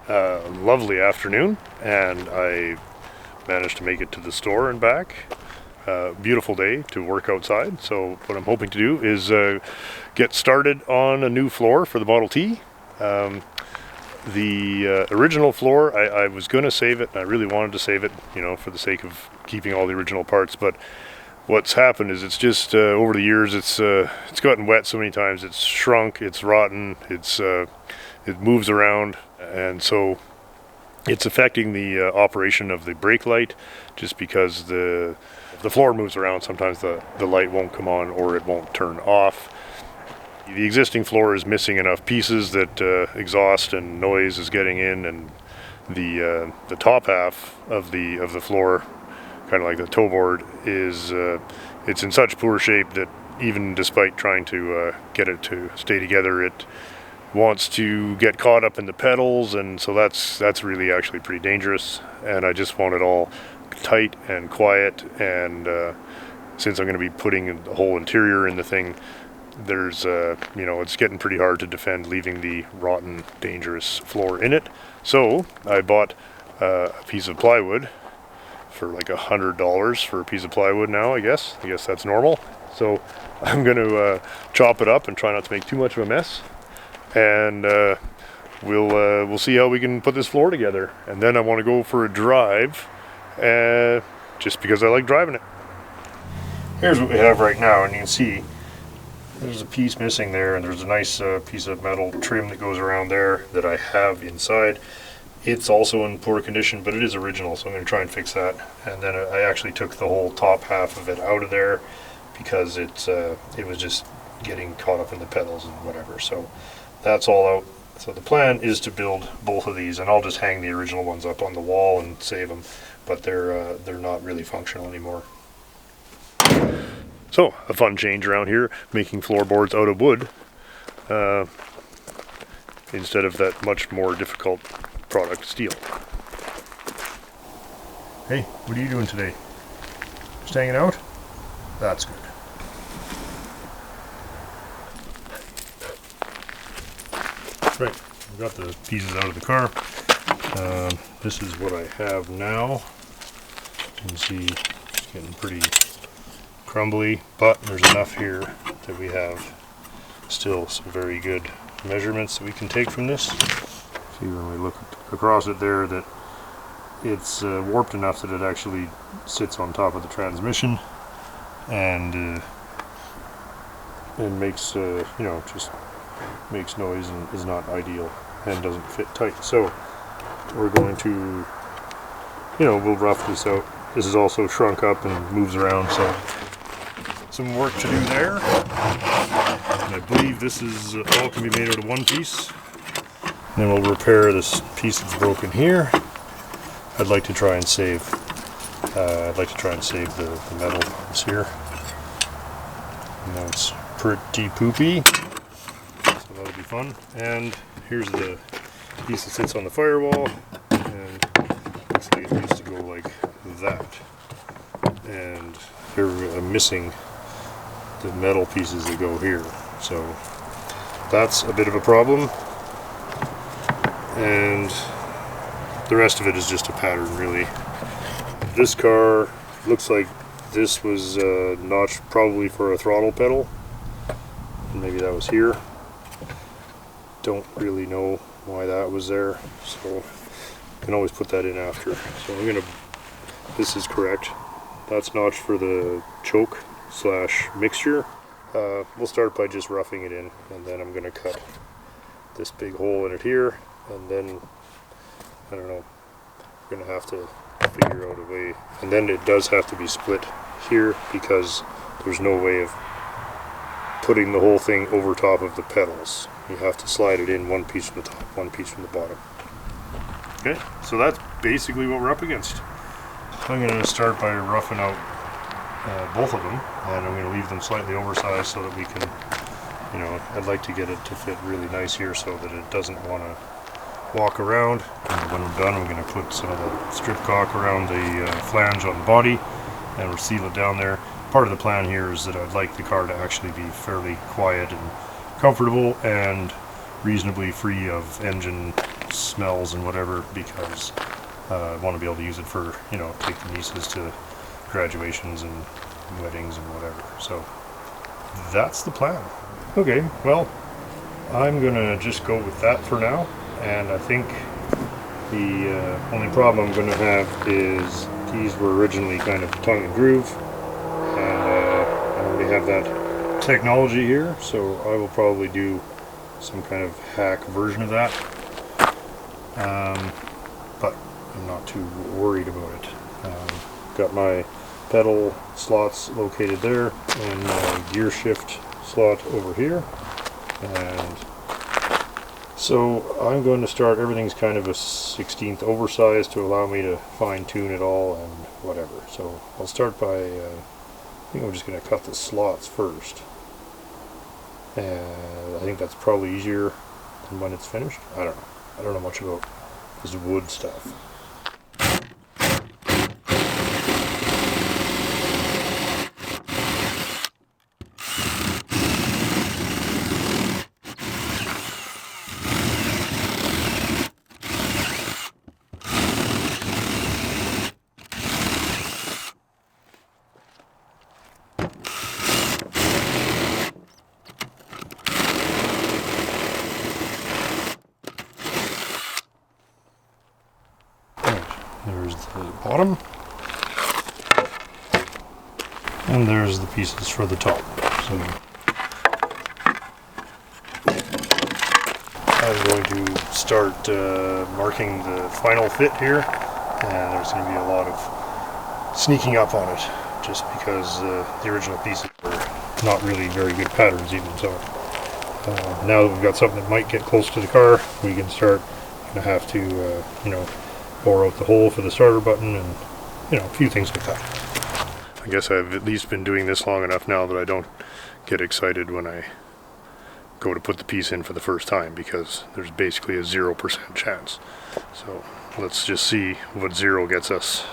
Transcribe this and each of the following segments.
Lovely afternoon, and I managed to make it to the store and back. Beautiful day to work outside, so what I'm hoping to do is get started on a new floor for the Model T. The original floor, I was going to save it, and I really wanted to save it, you know, for the sake of keeping all the original parts, but what's happened is it's just over the years it's gotten wet so many times, it's shrunk, it's rotten, it moves around, and so it's affecting the operation of the brake light, just because the floor moves around. Sometimes the light won't come on or it won't turn off. The existing floor is missing enough pieces that exhaust and noise is getting in, and the top half of the floor, kind of like the toe board, is it's in such poor shape that even despite trying to get it to stay together, it wants to get caught up in the pedals, and so that's really actually pretty dangerous. And I just want it all tight and quiet, and since I'm going to be putting the whole interior in the thing, there's it's getting pretty hard to defend leaving the rotten, dangerous floor in it. So I bought a piece of plywood for like $100 for a piece of plywood now. I guess that's normal. So I'm going to chop it up and try not to make too much of a mess, and we'll see how we can put this floor together. And then I want to go for a drive, just because I like driving it. Here's what we have right now, and you can see there's a piece missing there, and there's a nice piece of metal trim that goes around there that I have inside. It's also in poor condition, but it is original, so I'm going to try and fix that. And then I actually took the whole top half of it out of there because it was just getting caught up in the pedals and whatever. So that's all out. So the plan is to build both of these, and I'll just hang the original ones up on the wall and save them, but they're not really functional anymore. So a fun change around here, making floorboards out of wood instead of that much more difficult product, steel. Hey, what are you doing today? Just hanging out? That's good. Right, I've got the pieces out of the car. This is what I have now. You can see it's getting pretty crumbly, but there's enough here that we have still some very good measurements that we can take from this. See, when we look across it there, that it's warped enough that it actually sits on top of the transmission, and it makes just makes noise and is not ideal and doesn't fit tight. So we're going to, we'll rough this out. This is also shrunk up and moves around, so some work to do there. And I believe this is all can be made out of one piece. And then we'll repair this piece that's broken here. I'd like to try and save the metal parts here. And that's pretty poopy, so that'll be fun. And here's the piece that sits on the firewall, and looks like it used to go like that. And here I'm missing the metal pieces that go here, so that's a bit of a problem. And the rest of it is just a pattern, really. This car looks like this was notched probably for a throttle pedal. Maybe that was here. Don't really know why that was there, so you can always put that in after. So this is correct. That's notched for the choke / mixture. We'll start by just roughing it in, and then I'm going to cut this big hole in it here, and then I don't know, we're going to have to figure out a way. And then it does have to be split here, because there's no way of putting the whole thing over top of the pedals. You have to slide it in one piece from the top, one piece from the bottom. Okay, so that's basically what we're up against. I'm going to start by roughing out both of them, and I'm going to leave them slightly oversized so that we can, I'd like to get it to fit really nice here so that it doesn't want to walk around. And when we're done, I'm going to put some of the strip caulk around the flange on the body, and we'll seal it down there. Part of the plan here is that I'd like the car to actually be fairly quiet and comfortable and reasonably free of engine smells and whatever, because I want to be able to use it for, you know, take the nieces to graduations and weddings and whatever. So that's the plan. Okay, well, I'm gonna just go with that for now, and I think the only problem I'm gonna have is these were originally kind of tongue and groove, and I already have that technology here, so I will probably do some kind of hack version of that, but I'm not too worried about it. Got my pedal slots located there, and my gear shift slot over here, and so I'm going to start, everything's kind of a 16th oversized to allow me to fine tune it all and whatever. So I'll start by, I think I'm just going to cut the slots first, and I think that's probably easier than when it's finished. I don't know much about this wood stuff. There's the bottom, and there's the pieces for the top. So I'm going to start marking the final fit here, and there's going to be a lot of sneaking up on it, just because the original pieces were not really very good patterns even. So now that we've got something that might get close to the car, we can start. Going to have to, you know, bore out the hole for the starter button, and you know, a few things like that. I guess I've at least been doing this long enough now that I don't get excited when I go to put the piece in for the first time, because there's basically a 0% chance. So let's just see what 0 gets us.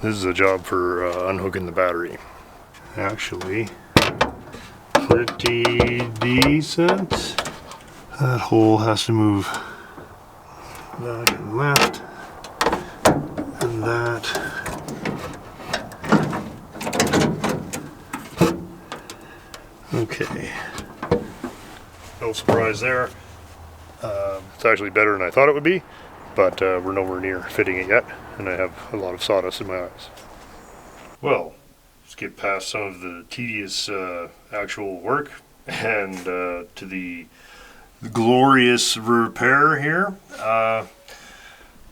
This is a job for unhooking the battery. Actually, pretty decent. That hole has to move back and left, and that. Okay. No surprise there. It's actually better than I thought it would be, but we're nowhere near fitting it yet, and I have a lot of sawdust in my eyes. Well, let's get past some of the tedious actual work and to the glorious repair here.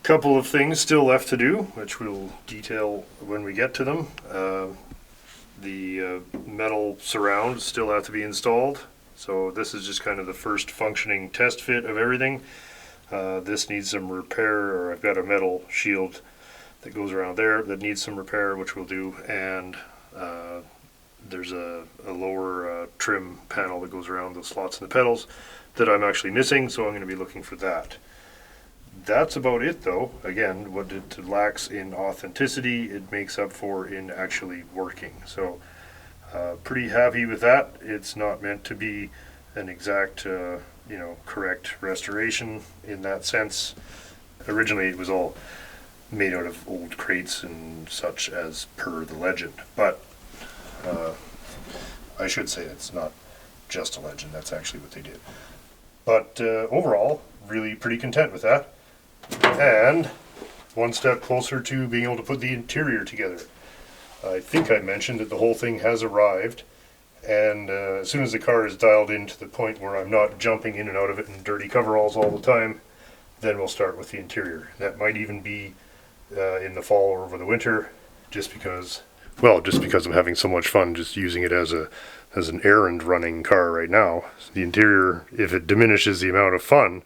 Couple of things still left to do, which we'll detail when we get to them. The metal surround still have to be installed, so this is just kind of the first functioning test fit of everything. This needs some repair, or I've got a metal shield that goes around there that needs some repair, which we'll do, and there's a lower trim panel that goes around those slots in the pedals that I'm actually missing, so I'm going to be looking for that. That's about it though. Again, what it lacks in authenticity, it makes up for in actually working. So pretty happy with that. It's not meant to be an exact correct restoration in that sense. Originally it was all made out of old crates and such, as per the legend, but I should say it's not just a legend, that's actually what they did. But overall, really pretty content with that, and one step closer to being able to put the interior together. I think I mentioned that the whole thing has arrived, and as soon as the car is dialed in to the point where I'm not jumping in and out of it in dirty coveralls all the time, then we'll start with the interior. That might even be in the fall or over the winter, just because I'm having so much fun just using it as an errand running car right now. The interior, if it diminishes the amount of fun,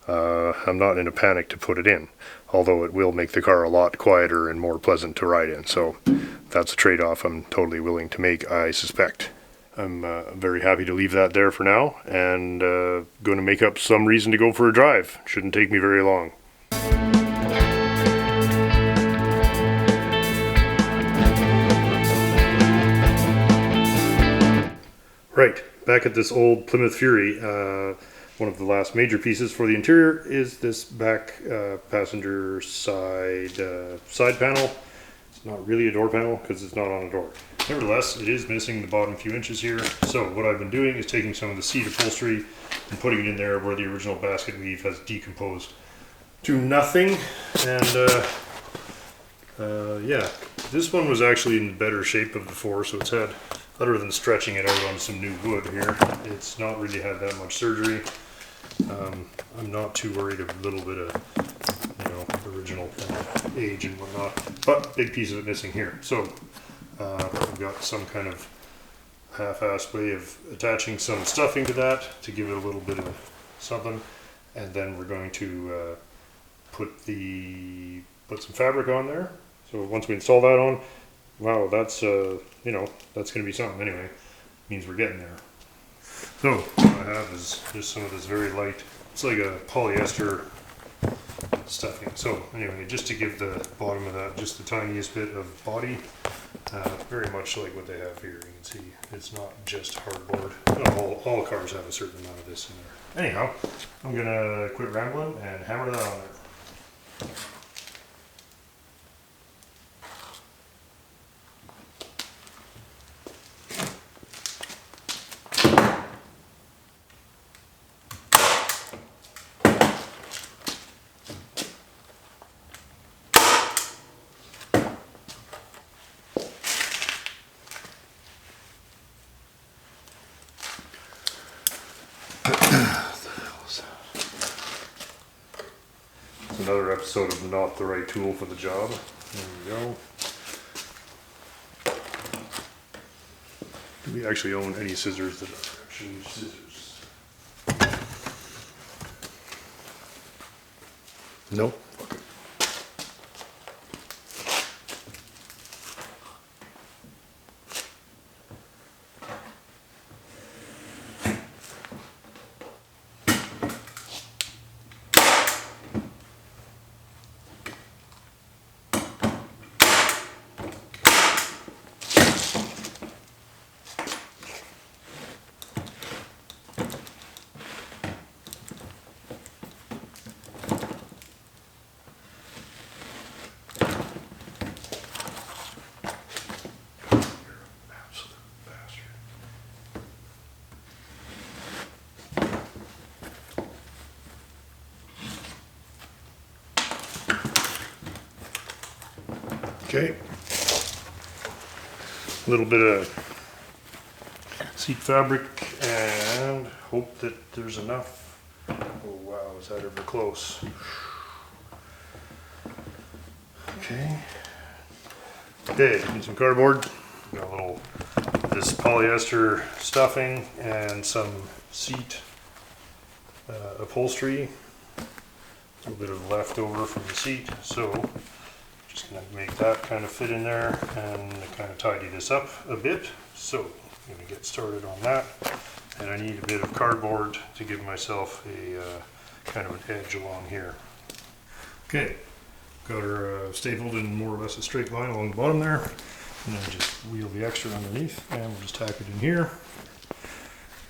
I'm not in a panic to put it in, although it will make the car a lot quieter and more pleasant to ride in. So that's a trade-off I'm totally willing to make, I suspect. I'm very happy to leave that there for now, and going to make up some reason to go for a drive. Shouldn't take me very long. back at this old Plymouth Fury. One of the last major pieces for the interior is this back passenger side panel. It's not really a door panel because it's not on a door. Nevertheless, it is missing the bottom few inches here. So what I've been doing is taking some of the seat upholstery and putting it in there where the original basket weave has decomposed to nothing. And yeah, this one was actually in better shape of the four, so it's had, other than stretching it out on some new wood here, it's not really had that much surgery. I'm not too worried of a little bit of, you know, original age and whatnot, but big piece of it missing here. So I've got some kind of half-assed way of attaching some stuffing to that to give it a little bit of something, and then we're going to put some fabric on there. So once we install that on, wow, that's you know, that's going to be something anyway. Means we're getting there. So what I have is just some of this very light, it's like a polyester stuffing. So anyway, just to give the bottom of that just the tiniest bit of body, very much like what they have here. You can see it's not just hardboard. All cars have a certain amount of this in there. Anyhow, I'm gonna quit rambling and hammer that on there. Another episode of not the right tool for the job. There we go. Do we actually own any scissors that are actually scissors? No. Okay. Okay, a little bit of seat fabric and hope that there's enough. Oh wow, is that ever close? Okay, and some cardboard. Got a little this polyester stuffing and some seat upholstery. A little bit of leftover from the seat, so just going to make that kind of fit in there and kind of tidy this up a bit. So I'm going to get started on that, and I need a bit of cardboard to give myself a kind of an edge along here. Okay, got her stapled in more or less a straight line along the bottom there, and then just wheel the extra underneath, and we'll just tack it in here,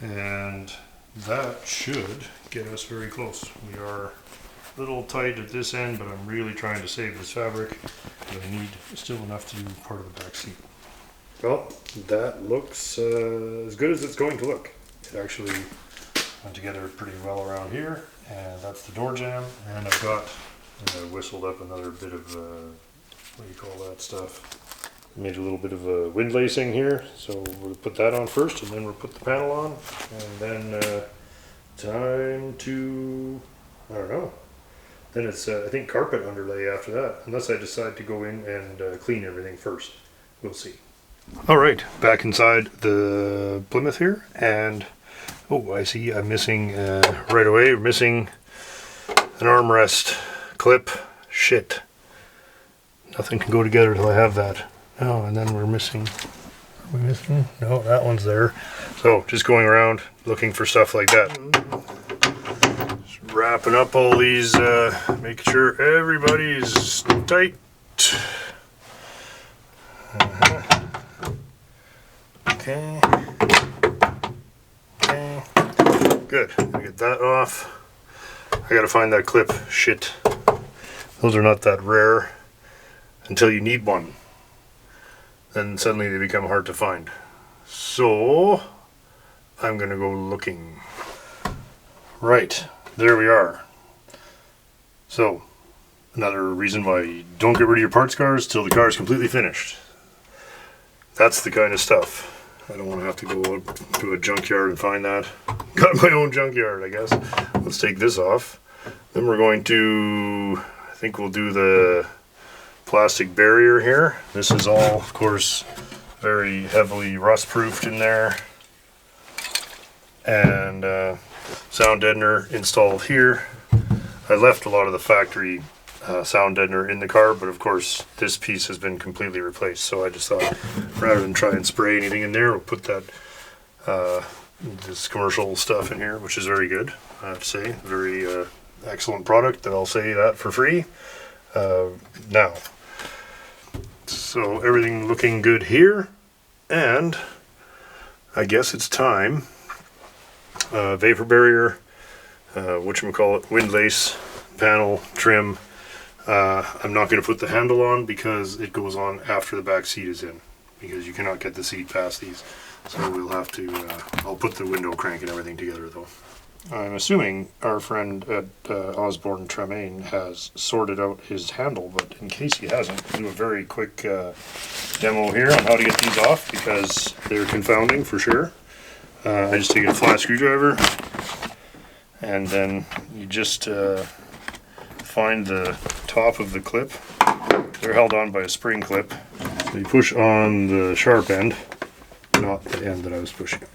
and that should get us very close. We are a little tight at this end, but I'm really trying to save this fabric, but I need still enough to do part of the back seat. Well, that looks as good as it's going to look. It actually went together pretty well around here, and that's the door jamb, and I've got whistled up another bit of what do you call that stuff? Made a little bit of a wind lacing here, so we'll put that on first, and then we'll put the panel on, and then time to, I don't know. Then it's, I think, carpet underlay after that, unless I decide to go in and clean everything first. We'll see. All right, back inside the Plymouth here, and oh, I see I'm missing, right away, we're missing an armrest clip. Shit. Nothing can go together until I have that. Oh, and then we're missing, are we missing? No, that one's there. So, just going around looking for stuff like that. Wrapping up all these, making sure everybody's tight. Okay. Good. Get that off. I gotta find that clip. Shit. Those are not that rare until you need one. Then suddenly they become hard to find. So I'm gonna go looking. Right, there we are. So another reason why you don't get rid of your parts cars till the car is completely finished. That's the kind of stuff. I don't want to have to go to a junkyard and find that. Got my own junkyard, I guess. Let's take this off. Then we're going to, I think we'll do the plastic barrier here. This is all, of course, very heavily rust-proofed in there. And sound deadener installed here. I left a lot of the factory sound deadener in the car, but of course this piece has been completely replaced, so I just thought rather than try and spray anything in there, we'll put that this commercial stuff in here, which is very good, I have to say. Very excellent product, and I'll say that for free now. So everything looking good here, and I guess it's time. Vapor barrier, whatchamacallit, wind lace, panel, trim. I'm not going to put the handle on because it goes on after the back seat is in, because you cannot get the seat past these. So we'll have to, I'll put the window crank and everything together though. I'm assuming our friend at Osborne Tremaine has sorted out his handle, but in case he hasn't, I'll do a very quick demo here on how to get these off, because they're confounding for sure. I just take a flat screwdriver, and then you just find the top of the clip. They're held on by a spring clip. So you push on the sharp end, not the end that I was pushing on.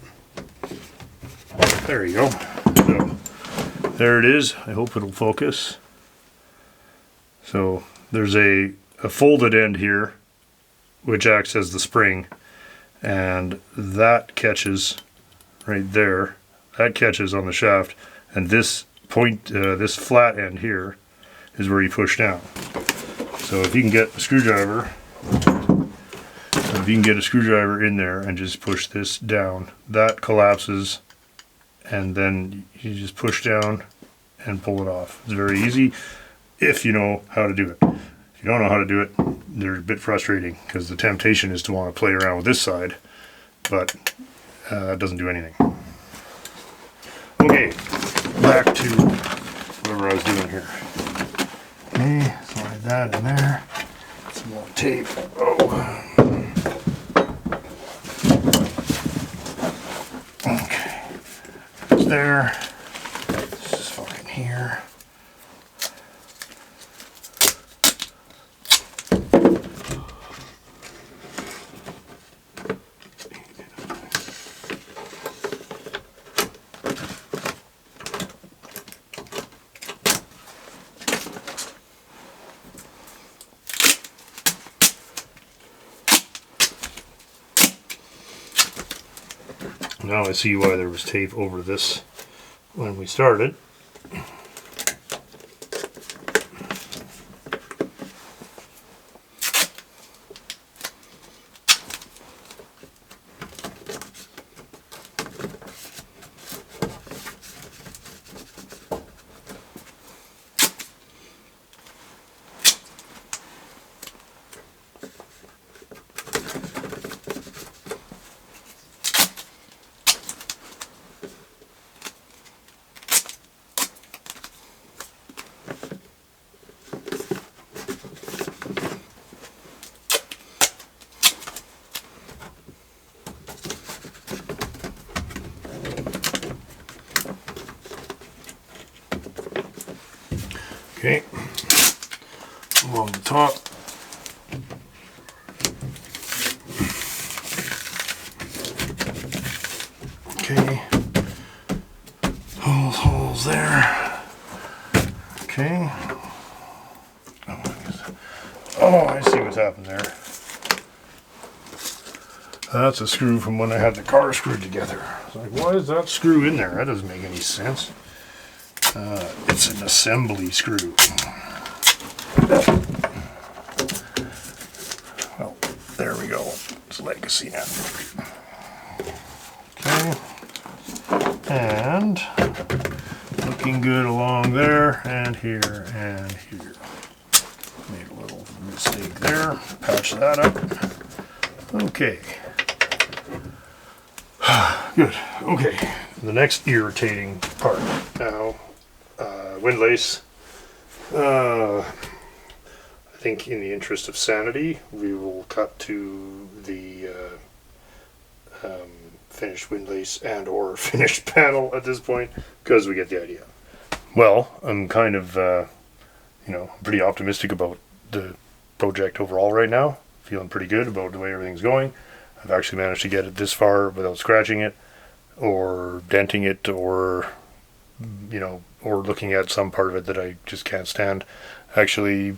There you go. So there it is. I hope it'll focus. So there's a folded end here which acts as the spring, and that catches right there. That catches on the shaft, and this point, this flat end here is where you push down. So if you can get a screwdriver, in there and just push this down, that collapses, and then you just push down and pull it off. It's very easy if you know how to do it. If you don't know how to do it, they're a bit frustrating, because the temptation is to want to play around with this side, but it doesn't do anything. Okay, back to whatever I was doing here. Okay, slide that in there. Some more tape. Oh. Okay. It's there. This is fucking here. Now I see why there was tape over this when we started. Okay, along the top. Okay, holes there. Okay. Oh, I see what's happened there. That's a screw from when I had the car screwed together. It's like, why is that screw in there? That doesn't make any sense. It's an assembly screw. Well, there we go. It's legacy now. Okay. And looking good along there and here and here. Made a little mistake there. Patch that up. Okay. Good. Okay. The next irritating part now, windlace. I think in the interest of sanity, we will cut to the finished windlace and or finished panel at this point, because we get the idea. Well, I'm kind of, pretty optimistic about the project overall right now. Feeling pretty good about the way everything's going. I've actually managed to get it this far without scratching it or denting it or looking at some part of it that I just can't stand. Actually,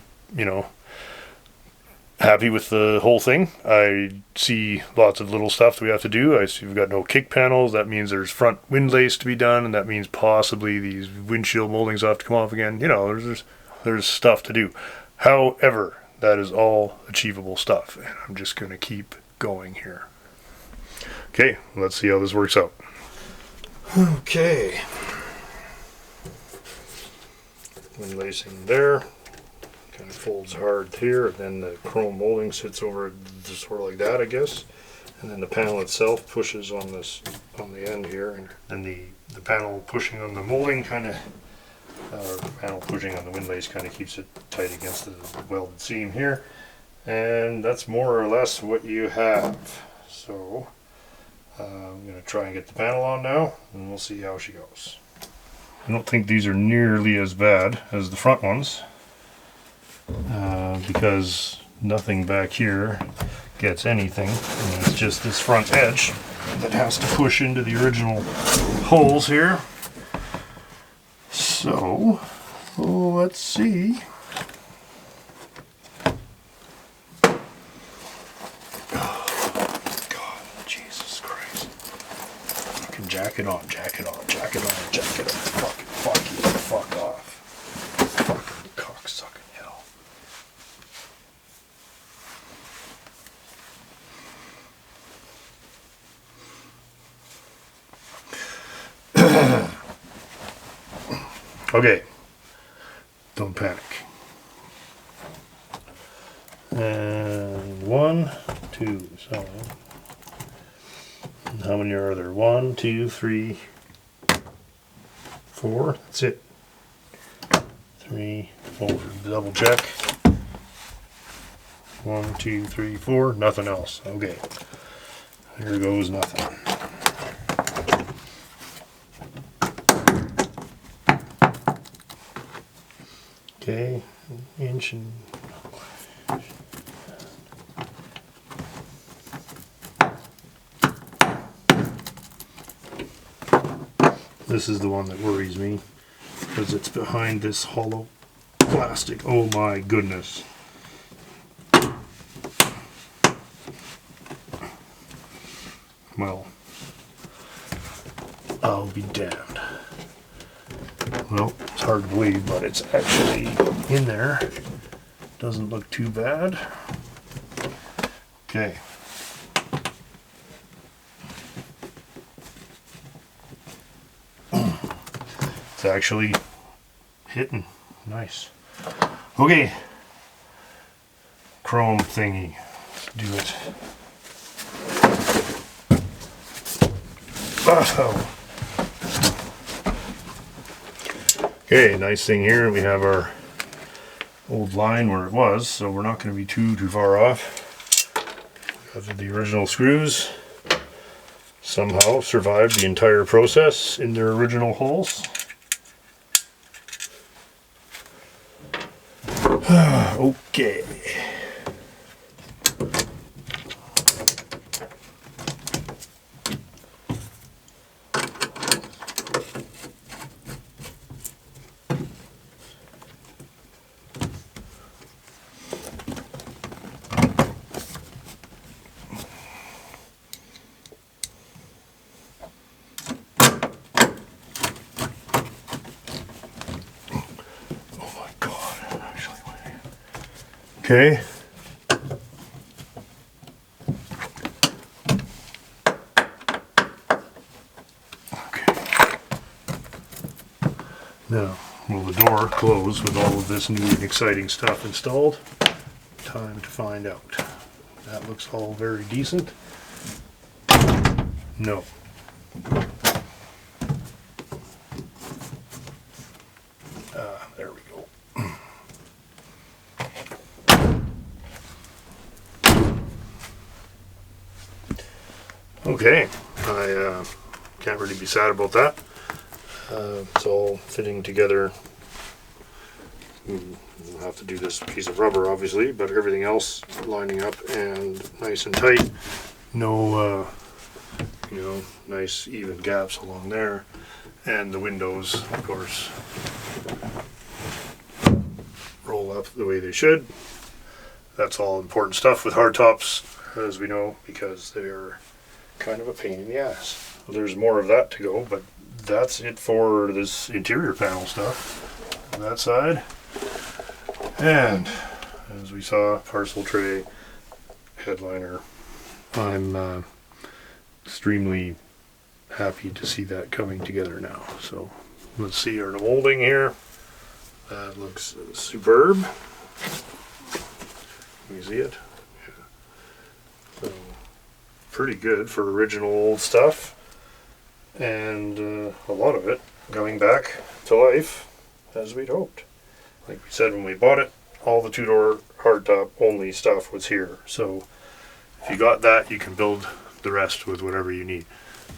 happy with the whole thing. I see lots of little stuff that we have to do. I see we've got no kick panels. That means there's front windlace to be done, and that means possibly these windshield moldings have to come off again. There's stuff to do. However, that is all achievable stuff, and I'm just going to keep going here. Okay, let's see how this works out. Okay. Windlacing there. Kind of folds hard here, and then the chrome molding sits over just sort of like that, I guess. And then the panel itself pushes on the end here, and then the panel pushing on the molding panel pushing on the windlace kind of keeps it tight against the welded seam here. And that's more or less what you have. So I'm going to try and get the panel on now, and we'll see how she goes. I don't think these are nearly as bad as the front ones. Because nothing back here gets anything, and it's just this front edge that has to push into the original holes here. So let's see. Oh God, Jesus Christ! Fucking jack it on. Fuck off. Fucking cocksucking hell. Okay, don't panic. And 1, 2, so how many are there? 1, 2, 3, 4. That's it. 3, 4. Double check. 1, 2, 3, 4. Nothing else. Okay. Here goes nothing. Okay, inch and this is the one that worries me because it's behind this hollow plastic. Oh my goodness. Well, I'll be damned. Well, it's hard to believe, but it's actually in there. Doesn't look too bad. Okay. It's actually hitting. Nice. Okay. Chrome thingy. Let's do it. Oh. Okay, nice thing here, we have our old line where it was, so we're not going to be too far off. The original screws somehow survived the entire process in their original holes. Okay. Okay. Okay. Now, will the door close with all of this new and exciting stuff installed? Time to find out. That looks all very decent. No. There we go. Okay, I can't really be sad about that. It's all fitting together. We'll have to do this piece of rubber obviously, but everything else lining up and nice and tight. No, you know, nice even gaps along there. And the windows, of course, roll up the way they should. That's all important stuff with hardtops, as we know, because they're kind of a pain in the ass. There's more of that to go, but that's it for this interior panel stuff on that side. And as we saw, parcel tray, headliner. I'm extremely happy to see that coming together now. So let's see our molding here. That looks superb. Can you see it? Yeah. So pretty good for original old stuff, and a lot of it going back to life as we'd hoped. Like we said when we bought it, all the two-door hardtop only stuff was here. So if you got that, you can build the rest with whatever you need.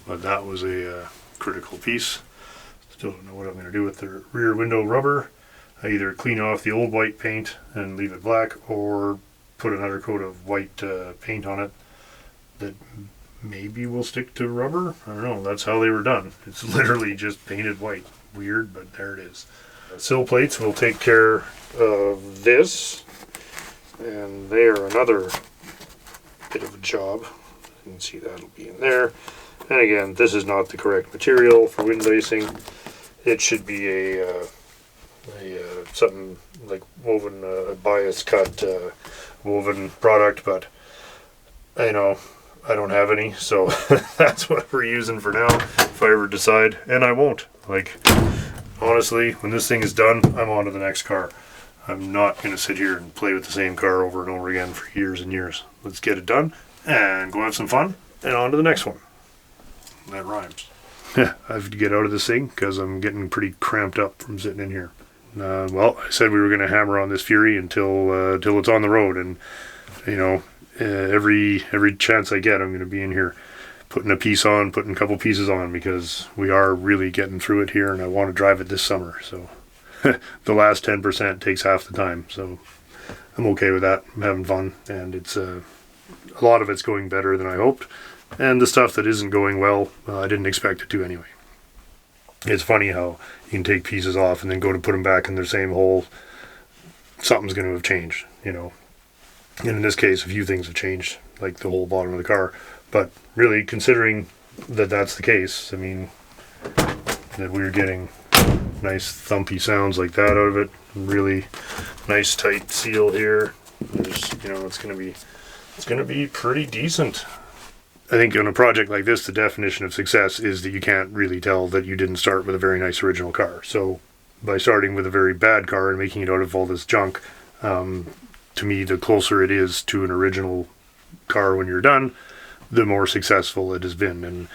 But that was a critical piece. Still don't know what I'm going to do with the rear window rubber. I either clean off the old white paint and leave it black, or put another coat of white paint on it that maybe will stick to rubber. I don't know. That's how they were done. It's literally just painted white. Weird, but there it is. Sill plates will take care of this, and they are another bit of a job. You can see that'll be in there. And again, this is not the correct material for wind lacing. It should be a something like woven, bias cut woven product, but I know I don't have any, so that's what we're using for now, if I ever decide, and I won't. Like, honestly, when this thing is done, I'm on to the next car. I'm not going to sit here and play with the same car over and over again for years and years. Let's get it done and go have some fun, and on to the next one. That rhymes. Yeah, I have to get out of this thing because I'm getting pretty cramped up from sitting in here. Well, I said we were going to hammer on this Fury until it's on the road, and you know, every chance I get, I'm going to be in here putting a piece on, putting a couple pieces on, because we are really getting through it here, and I want to drive it this summer. So the last 10% takes half the time, so I'm okay with that. I'm having fun, and it's a lot of it's going better than I hoped, and the stuff that isn't going well, I didn't expect it to anyway. It's funny how you can take pieces off and then go to put them back in their same hole. Something's going to have changed, you know. And in this case, a few things have changed, like the whole bottom of the car. But really, considering that that's the case, I mean, that we're getting nice thumpy sounds like that out of it, really nice tight seal here. There's, you know, it's going to be pretty decent. I think on a project like this, the definition of success is that you can't really tell that you didn't start with a very nice original car. So by starting with a very bad car and making it out of all this junk, to me, the closer it is to an original car when you're done, the more successful it has been. And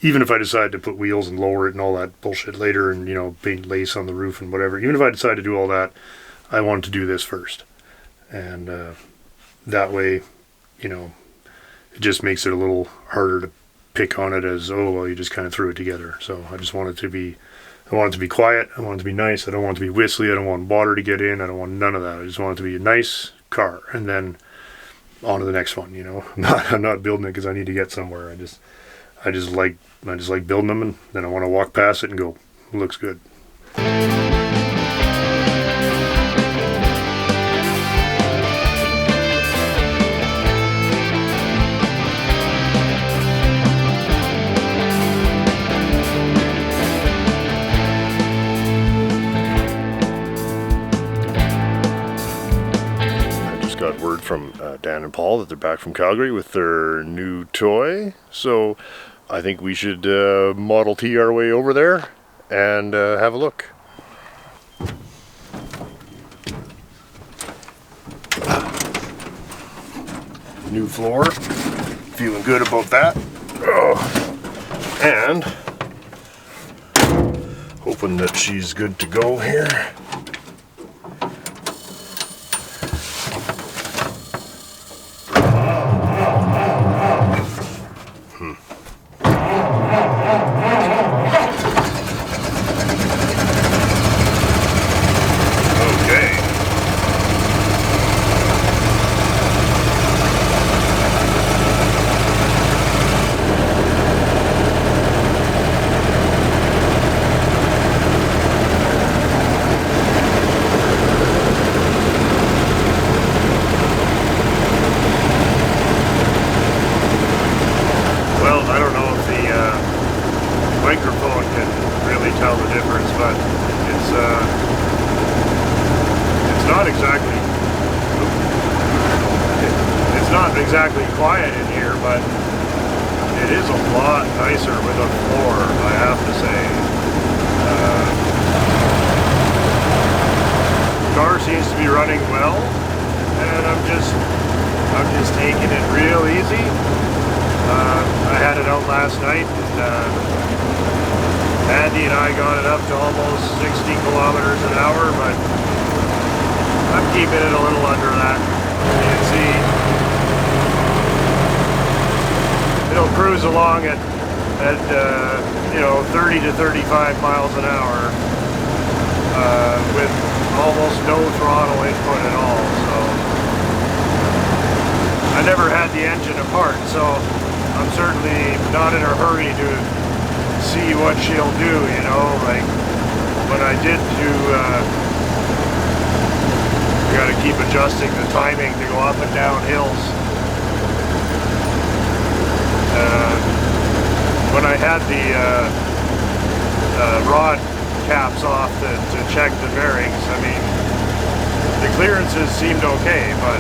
even if I decide to put wheels and lower it and all that bullshit later, and, you know, paint lace on the roof and whatever, even if I decide to do all that, I want to do this first. And that way, you know, it just makes it a little harder to pick on it as, oh, well, you just kind of threw it together. So I just want it to be, I want it to be quiet. I want it to be nice. I don't want it to be whistly. I don't want water to get in. I don't want none of that. I just want it to be a nice car, and then on to the next one. You know, I'm not building it because I need to get somewhere. I just like building them, and then I want to walk past it and go, looks good. Got word from Dan and Paul that they're back from Calgary with their new toy, so I think we should Model T our way over there and have a look. new floor. Feeling good about that. Oh. And hoping that she's good to go here. Microphone can really tell the difference, but it's not exactly quiet in here, but it is a lot nicer with a floor, I have to say. The car seems to be running well, and I'm just taking it real easy. I had it out last night, and Andy and I got it up to almost 60 kilometers an hour, but I'm keeping it a little under that. You can see it'll cruise along at you know, 30 to 35 miles an hour with almost no throttle input at all. So I never had the engine apart, so I'm certainly not in a hurry to see what she'll do, you know. Like when I did do I gotta keep adjusting the timing to go up and down hills. When I had the rod caps off to check the bearings, I mean, the clearances seemed okay, but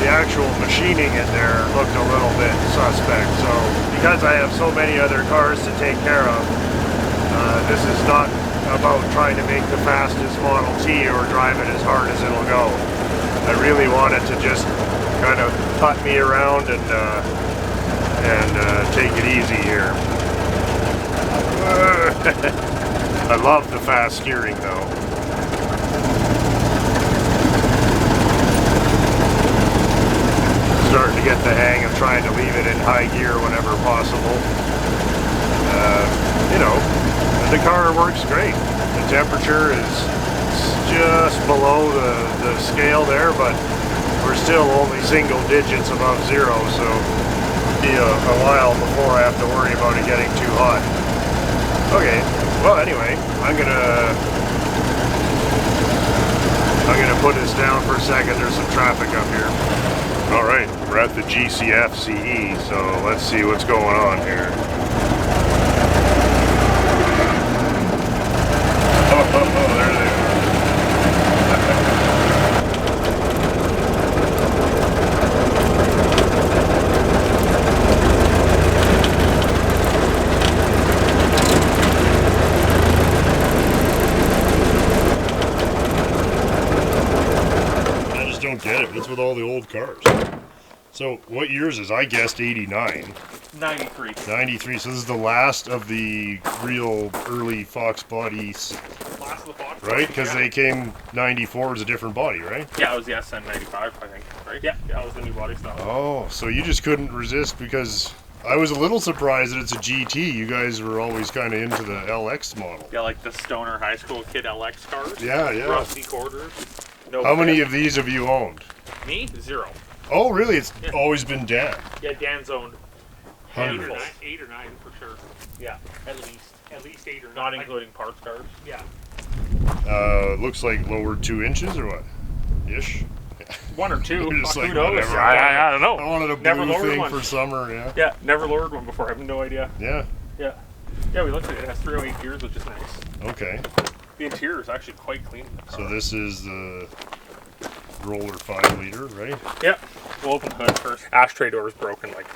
the actual machining in there looked a little bit suspect. So because I have so many other cars to take care of, this is not about trying to make the fastest Model T or drive it as hard as it'll go. I really wanted to just kind of putt me around and take it easy here. I love the fast steering though. Starting to get the hang of trying to leave it in high gear whenever possible. You know, the car works great. The temperature is just below the scale there, but we're still only single digits above zero, so it'll be a while before I have to worry about it getting too hot. Okay, well anyway, I'm gonna put this down for a second. There's some traffic up here. Alright, we're at the GCFCE, so let's see what's going on here. Oh, there they are. I just don't get it. What's with all the old cars? So, what years is? I guessed 89. 93. 93, so this is the last of the real early Fox bodies. Last of the Fox. Right? Because yeah. they came 94 as a different body, right? Yeah, it was the SN95, I think, right? Yeah, that was the new body style. Oh, so you just couldn't resist, because I was a little surprised that it's a GT. You guys were always kind of into the LX model. Yeah, like the stoner high school kid LX cars. Yeah, yeah. Rusty quarters. No How many of these have you owned? Me? 0. Oh, really? It's always been Dan. Yeah, Dan's owned Hundreds. 8 or 9 for sure. Yeah, at least 8 or 9. Not including parts cars. Yeah. Looks like lower 2 inches or what? Ish. 1 or 2. You're just like, who knows? whatever. I don't know. I wanted a blue thing for summer, yeah. Yeah, never lowered one before. I have no idea. Yeah. Yeah. Yeah, we looked at it. It has 308 gears, which is nice. Okay. The interior is actually quite clean in the car. So this is the roller 5 liter, right? Yeah. We'll open the hood first. Ashtray door is broken, like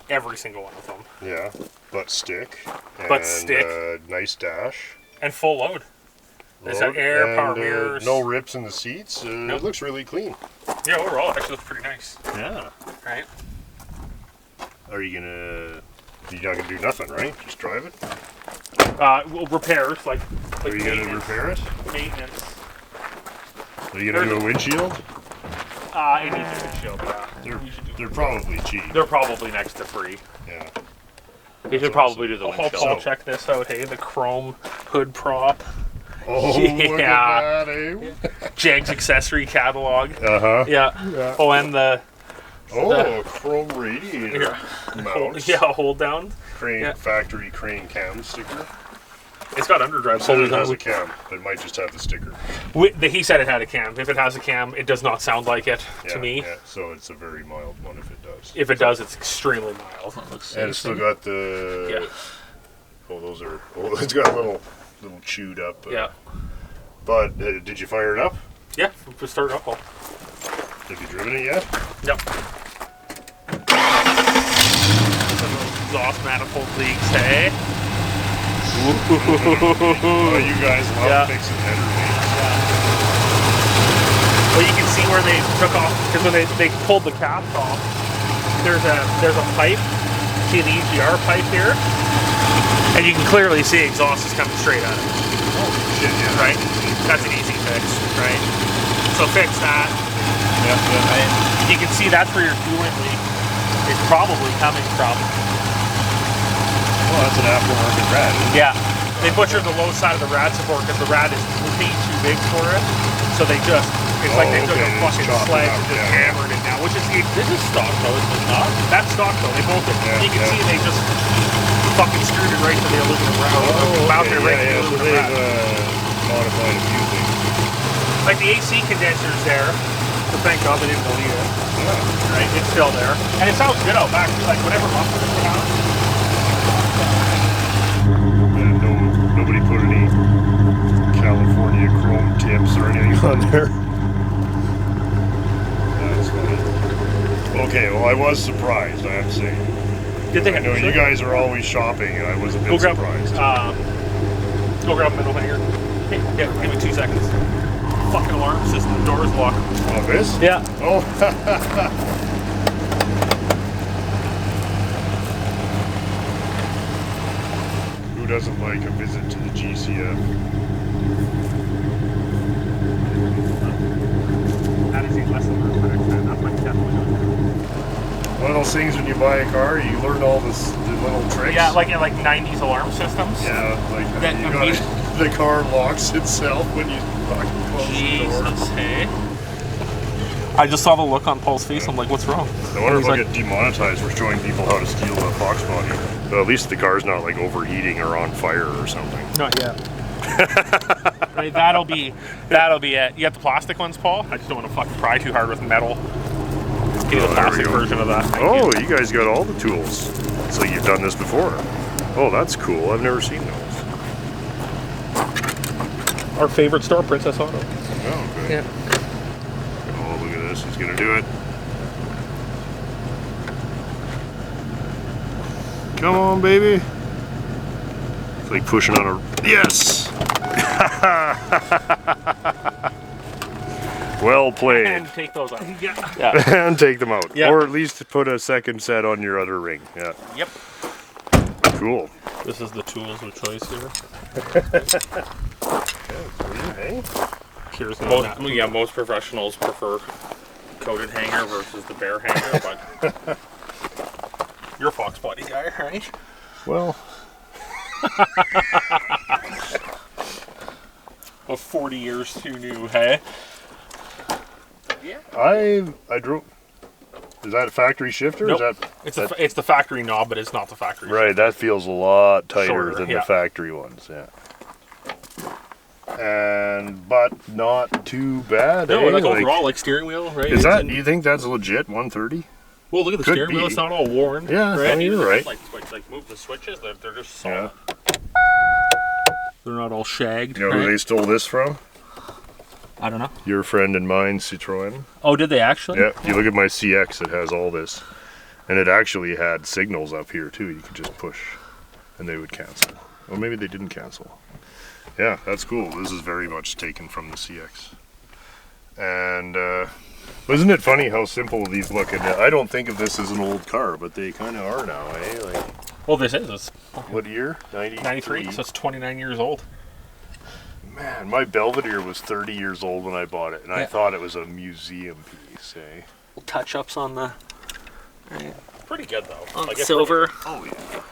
every single one of them. Yeah, but stick. But stick. Nice dash. And full load. There's an air, power and, mirrors. no rips in the seats. Nope. It looks really clean. Yeah, overall, it actually looks pretty nice. Yeah. Right? Are you gonna? You're not gonna do nothing, right? Just drive it. Well, repairs like Are you gonna repair it? Maintenance. Are you gonna do a windshield? It needs a windshield. They're probably cheap. They're probably next to free. Yeah. You should probably do the windshield. Paul, check this out. Hey, the chrome hood prop. Oh, look at that, eh? Jegs accessory catalog. Yeah. Oh, and the chrome radiator mounts. Hold down. Factory crane cam sticker. It's got underdrive. So it has a cam. It might just have the sticker. He said it had a cam. If it has a cam, it does not sound like it to me. Yeah, so it's a very mild one if it does. If it does, it's extremely mild. And it's still got the... Yeah. Oh, those are... Oh, it's got a little chewed up. Yeah. But did you fire it up? Yeah, we'll start it up. Have you driven it yet? Yep. Exhaust manifold leaks, hey? Oh, you guys love fixing header leaks. Well, you can see where they took off, because when they pulled the caps off, there's a pipe, see the EGR pipe here, and you can clearly see exhaust is coming straight out of it. Oh, shit, yeah. Right? That's an easy fix, right? So fix that. Yeah. Right? You can see that's where your coolant leak is probably coming from. Well, that's an aftermarket rad. Yeah. They butchered the low side of the rad support because the rad is way too big for it. So they just, it's like they took a fucking sledge and just hammered it down. Which is, this is stock though, is it not? That's stock though, they bolted. You can see they just fucking screwed it right to the aluminum rad. Mounted it right to the aluminum rad. Modified a few things. Like the AC condenser's there. So thank God they didn't delete it. Yeah. Right? It's still there. And it sounds good out back too, like whatever muffler they put on. Yeah, nobody put any California chrome tips or anything on there. That's funny. Okay, well I was surprised, I have to say. Did they? I know you guys are always shopping and I was a bit surprised. Go grab a middle hanger. Hey, give me 2 seconds. Fucking alarm system, the door's locked. Oh, this? Yeah. Oh. Who doesn't like a visit to the GCF? That is less than room for next time. That's like definitely one of those things when you buy a car, you learn all the little tricks. Yeah, like 90s alarm systems. Yeah, like the car locks itself when you fucking close the door. Jesus, hey. I just saw the look on Paul's face. I'm like, what's wrong? I wonder if I'll get demonetized for showing people how to steal a Fox body. But at least the car's not like overheating or on fire or something. Not yet. Right, that'll be it. You got the plastic ones, Paul? I just don't want to fucking pry too hard with metal. Give you the plastic version of that. Thank you guys got all the tools. It's like you've done this before. Oh, that's cool. I've never seen those. Our favorite store, Princess Auto. Oh, okay. Yeah. Oh, look at this. He's going to do it. Come on, baby. It's like pushing on a... Yes! Well played. And take those out. Yeah. And take them out. Yeah. Or at least put a second set on your other ring. Yeah. Yep. Cool. This is the tools of choice here. Here's most professionals prefer coated hanger versus the bare hanger, but you're a Fox body guy, right? Well, well, 40 years too new, hey? Yeah. I drove. Is that a factory shifter? Nope. Or is that it's the factory knob, but it's not the factory. Right, shifter. that feels a lot tighter Shorter, than the factory ones, yeah. But not too bad. No, eh? like overall, like steering wheel, right? Is that? You think that's legit 130? Well, look at the Could steering wheel; be. it's not all worn. Yeah, right? you're right. Like move the switches; they're just solid. Yeah. They're not all shagged. You know who they stole this from? I don't know. Your friend and mine, Citroën. Oh, did they actually? Yeah. If you look at my CX, it has all this, and it actually had signals up here too. You could just push, and they would cancel. Well, maybe they didn't cancel. Yeah, that's cool. This is very much taken from the CX. And isn't it funny how simple these look? And I don't think of this as an old car, but they kind of are now, eh? Like, well, this is. What year? 93, so it's 29 years old. Man, my Belvedere was 30 years old when I bought it, and I thought it was a museum piece, eh? Touch-ups on the... Right. Pretty good, though. On like silver. Oh, yeah.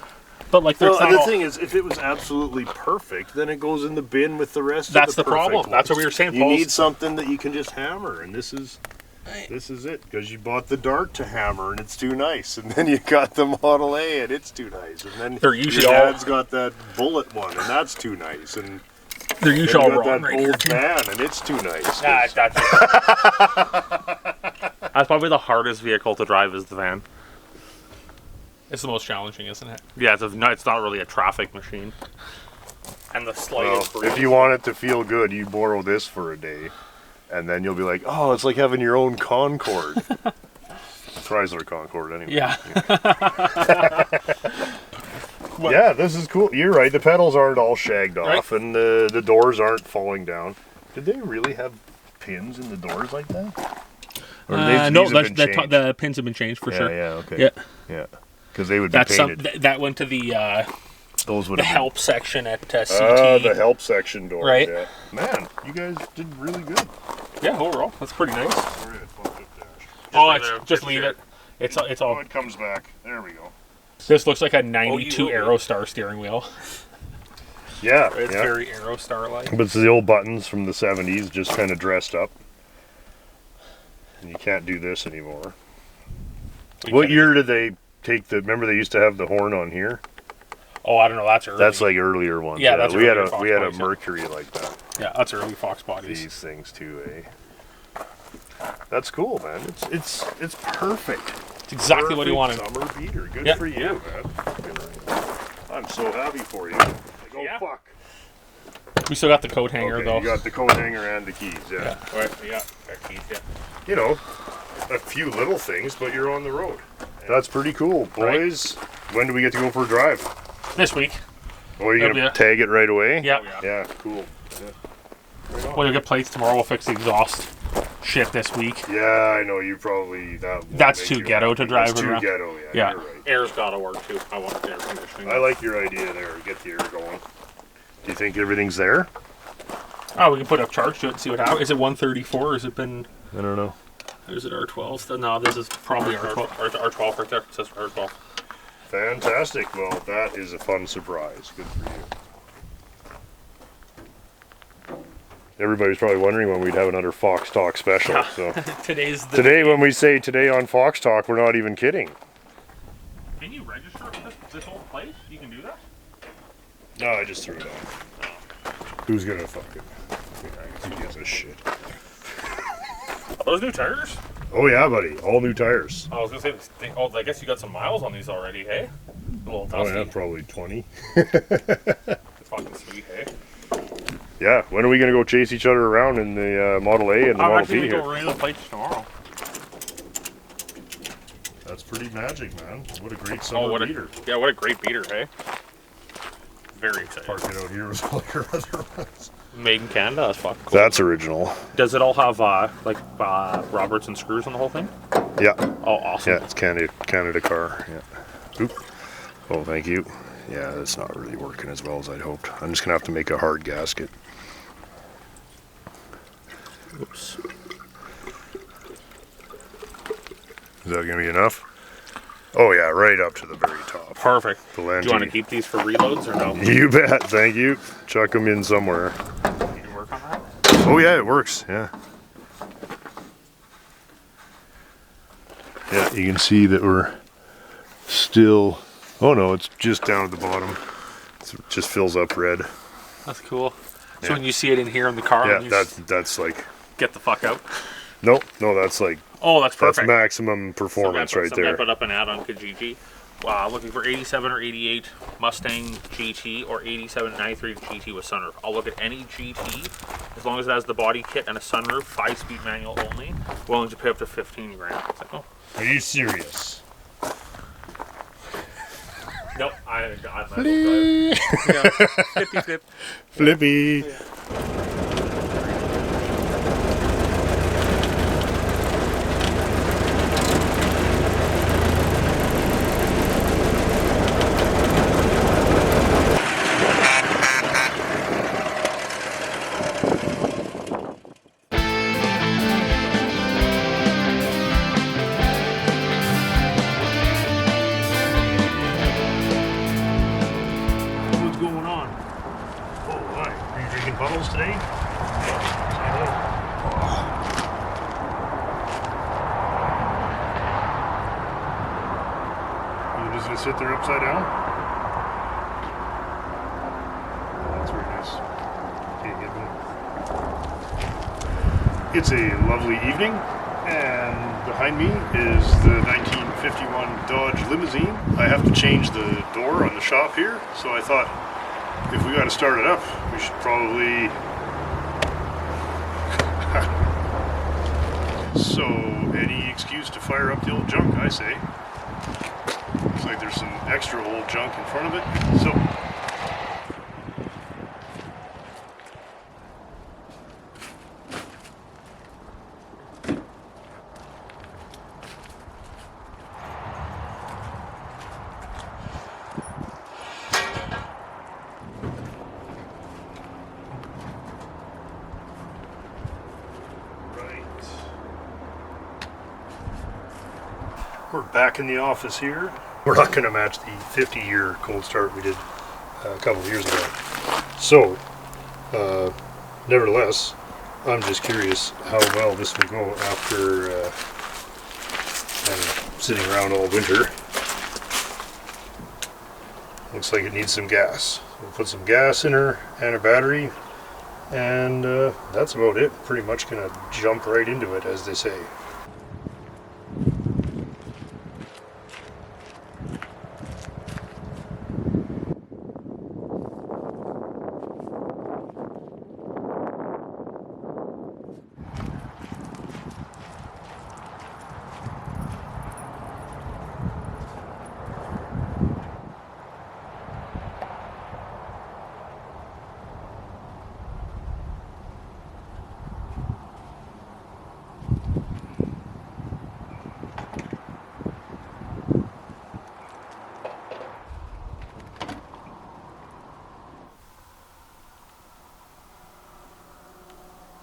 But like, well, the thing is, if it was absolutely perfect, then it goes in the bin with the rest That's of the the problem. ones. That's what we were saying, You need something that you can just hammer, and this is it. Because you bought the Dart to hammer, and it's too nice. And then you got the Model A, and it's too nice. And then they're usually your dad's got that Bullet one, and that's too nice. And they're usually all got wrong that right old van, and it's too nice. Nah, that's probably the hardest vehicle to drive is the van. It's the most challenging, isn't it? Yeah, it's not really a traffic machine. And the slightest if you want it to feel good, you borrow this for a day, and then you'll be like, oh, it's like having your own Concorde. Chrysler Concorde, anyway. Yeah. Yeah, this is cool. You're right. The pedals aren't all shagged off, and the doors aren't falling down. Did they really have pins in the doors like that? Or no, the pins have been changed for sure. Yeah, okay. Yeah. Because they would be painted. That went to the Those would the help section at CT. The help section door. Right. Yeah. Man, you guys did really good. Yeah, overall, that's pretty nice. Oh, Just leave it. It's all. Oh, it comes back. There we go. This looks like a '92 Aerostar steering wheel. Yeah, It's very Aerostar-like. But it's the old buttons from the '70s, just kind of dressed up. And you can't do this anymore. What year did they take the? Remember, they used to have the horn on here. Oh, I don't know. That's early. That's like earlier ones. Yeah, that's we had earlier a Mercury like that. Yeah, that's early Fox bodies. These things too, eh? That's cool, man. It's perfect. It's exactly what he wanted. Summer beater. Good for you, man. I'm so happy for you. Like, oh fuck. We still got the coat hanger though. You got the coat hanger and the keys. Yeah. Right. Yeah. Got keys. Yeah. You know, a few little things, but you're on the road. That's pretty cool, boys. Right. When do we get to go for a drive? This week. Oh, are you gonna tag it right away? Yeah. Yeah. Cool. Yeah. Right, we'll get plates tomorrow. We'll fix the exhaust shit this week. Yeah, I know you probably That's too ghetto to drive around. That's too ghetto. Yeah. You're right. Air's gotta work too. I want air conditioning. I like your idea there. Get the air going. Do you think everything's there? Oh, we can put a charge to it and see what happens. Is it 134 or has it been... I don't know. Or is it R12? No, this is probably R12. R12 right there. It says R12. Fantastic. Well, that is a fun surprise. Good for you. Everybody's probably wondering when we'd have another Fox Talk special. Yeah. So Today, when we say today on Fox Talk, we're not even kidding. Can you register this whole place? You can do that? No, I just threw it on. Who's gonna fucking... Who gives a shit? Are those new tires? Oh yeah, buddy. All new tires. I was gonna say, I guess you got some miles on these already, hey? A little dusty. Oh yeah, probably 20. Fucking sweet, hey? Yeah, when are we gonna go chase each other around in the Model A and the Model T here? Go renew the plates tomorrow. That's pretty magic, man. What a great summer beater. Yeah, what a great beater, hey? Very excited. Park it out here with all your other ones. Made in Canada, that's fucking cool. That's original. Does it all have Robertson screws on the whole thing? Yeah. Oh, awesome. Yeah, it's Canada car. Yeah. Oop. Oh, thank you. Yeah, that's not really working as well as I'd hoped. I'm just gonna have to make a hard gasket. Oops. Is that gonna be enough? Oh yeah, right up to the very top. Perfect. The Do you want to keep these for reloads or no? You bet. Thank you. Chuck them in somewhere. You can work on that? Oh yeah, it works. Yeah. Yeah, you can see that we're still... Oh no, it's just down at the bottom. It just fills up red. That's cool. So when you see it in here in the car... Yeah, that's like... Get the fuck out. No, that's like... Oh, that's perfect. That's maximum performance right there. I put up an ad on Kijiji. Looking for 87 or 88 Mustang GT or 87 93 GT with sunroof. I'll look at any GT as long as it has the body kit and a sunroof, 5-speed manual only. Willing to pay up to 15 grand. It's like, oh. Are you serious? Nope, I'm not drive. 50 flip. Flippy. sit there upside down. That's very nice. Can't get one. It's a lovely evening, and behind me is the 1951 Dodge limousine. I have to change the door on the shop here, so I thought if we got to start it up, we should probably... So, any excuse to fire up the old junk, I say. Looks like there's some extra old junk in front of it, so... We're back in the office here. We're not going to match the 50-year cold start we did a couple of years ago. So, nevertheless, I'm just curious how well this will go after sitting around all winter. Looks like it needs some gas. We'll put some gas in her and a battery, and that's about it. Pretty much going to jump right into it, as they say.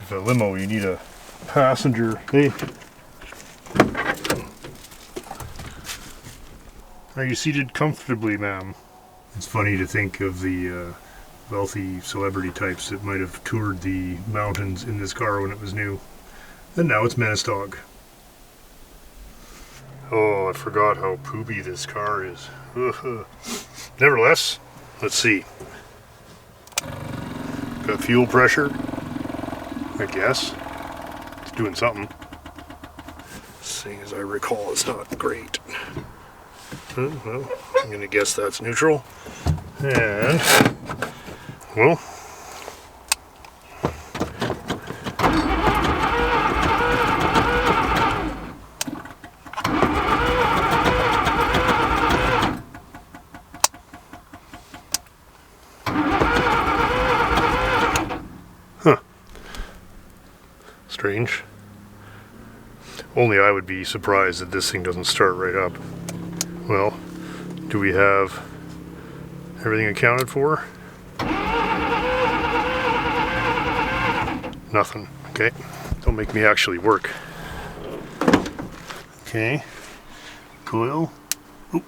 With a limo, you need a passenger. Hey, are you seated comfortably, ma'am? It's funny to think of the wealthy celebrity types that might have toured the mountains in this car when it was new. And now it's menace dog. Oh, I forgot how poopy this car is. Nevertheless, let's see. Got fuel pressure. I guess. It's doing something. Seeing as I recall, it's not great. Well, I'm going to guess that's neutral. And, well, strange. Only I would be surprised that this thing doesn't start right up. Well, do we have everything accounted for? Nothing. Okay. Don't make me actually work. Okay. Coil. Oh.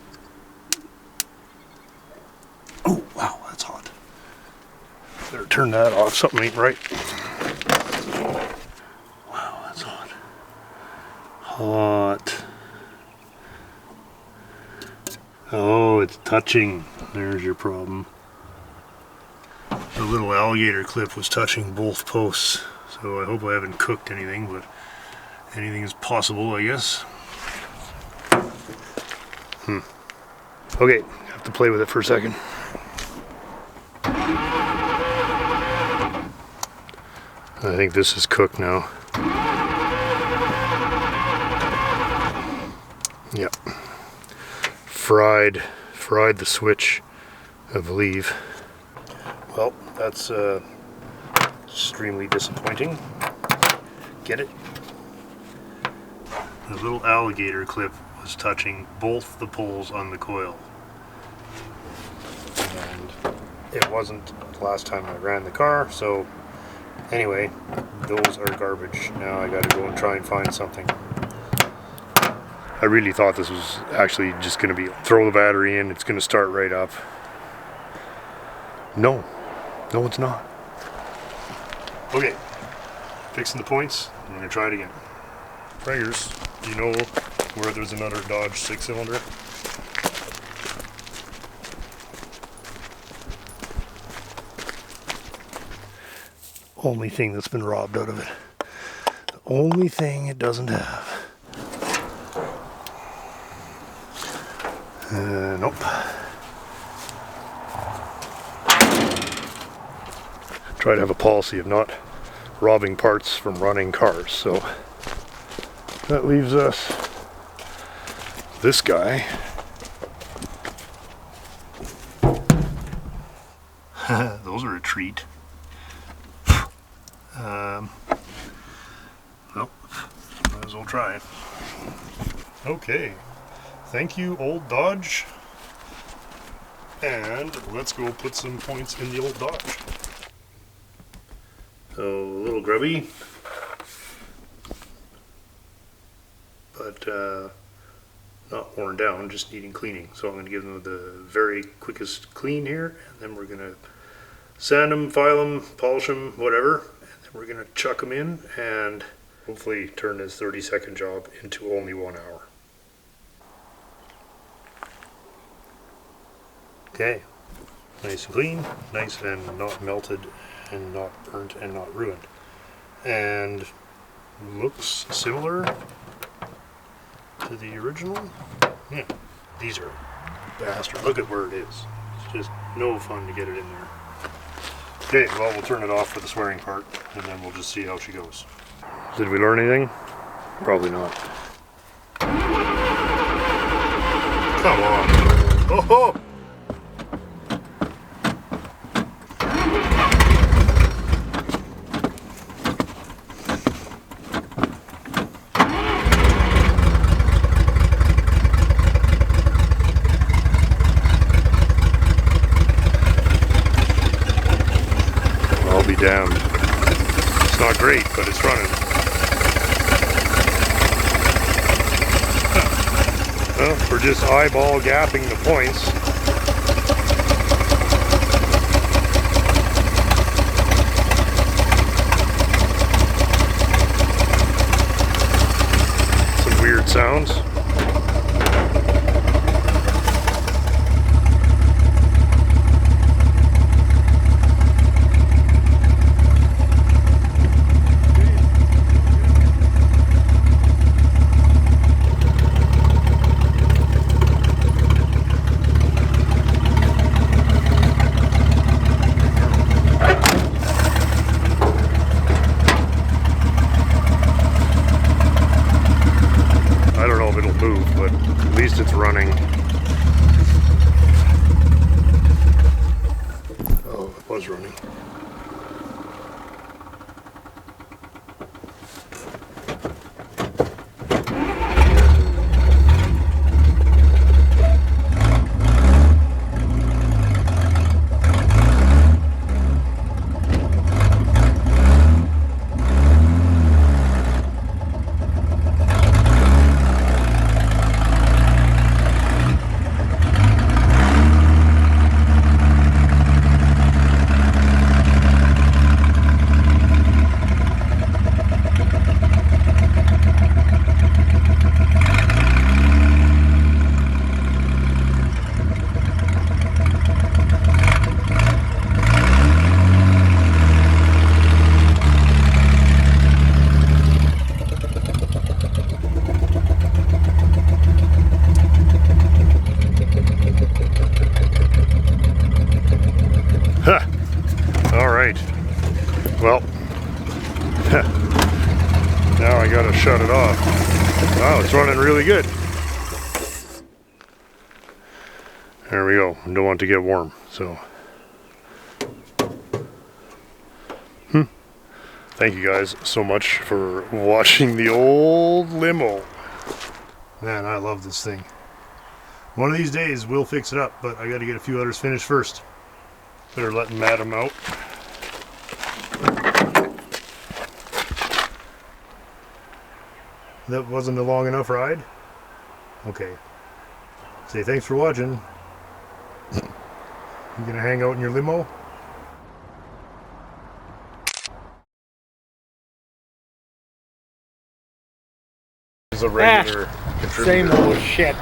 Oh, wow, that's hot. Better turn that off. Something ain't right. Hot. Oh, it's touching. There's your problem. The little alligator clip was touching both posts, so I hope I haven't cooked anything, but anything is possible, I guess. Okay, have to play with it for a second. I think this is cooked now. Yep. Fried the switch, I believe. Well, that's extremely disappointing. Get it? The little alligator clip was touching both the poles on the coil. And it wasn't the last time I ran the car, so anyway, those are garbage. Now I gotta go and try and find something. I really thought this was actually just going to be throw the battery in, it's going to start right up. No, it's not. Okay, fixing the points, I'm going to try it again. Fraggers, do you know where there's another Dodge 6-cylinder? only thing that's been robbed out of it. The only thing it doesn't have. Nope. Try to have a policy of not robbing parts from running cars, so that leaves us this guy. Those are a treat. Nope. Might as well try it. Okay. Thank you, old Dodge. And let's go put some points in the old Dodge. So, a little grubby, but not worn down, just needing cleaning. So I'm going to give them the very quickest clean here, and then we're going to sand them, file them, polish them, whatever, and then we're going to chuck them in and hopefully turn this 30-second job into only 1 hour. Okay, nice and clean, nice and not melted and not burnt and not ruined. And looks similar to the original. Yeah, these are bastard. Look at where it is. It's just no fun to get it in there. Okay, well, we'll turn it off for the swearing part and then we'll just see how she goes. Did we learn anything? Probably not. Come on. Oh ho! Damn. It's not great, but it's running. Well, we're just eyeball gapping the points. Some weird sounds. It's running. Oh, it was running. Well, now I gotta shut it off. Wow, it's running really good. There we go. Don't want to get warm, so. Thank you guys so much for watching the old limo. Man, I love this thing. One of these days we'll fix it up, but I gotta get a few others finished first. Better let Madam out. That wasn't a long enough ride? Okay. Say thanks for watching. You gonna hang out in your limo? It's a regular contributor. Same old shit.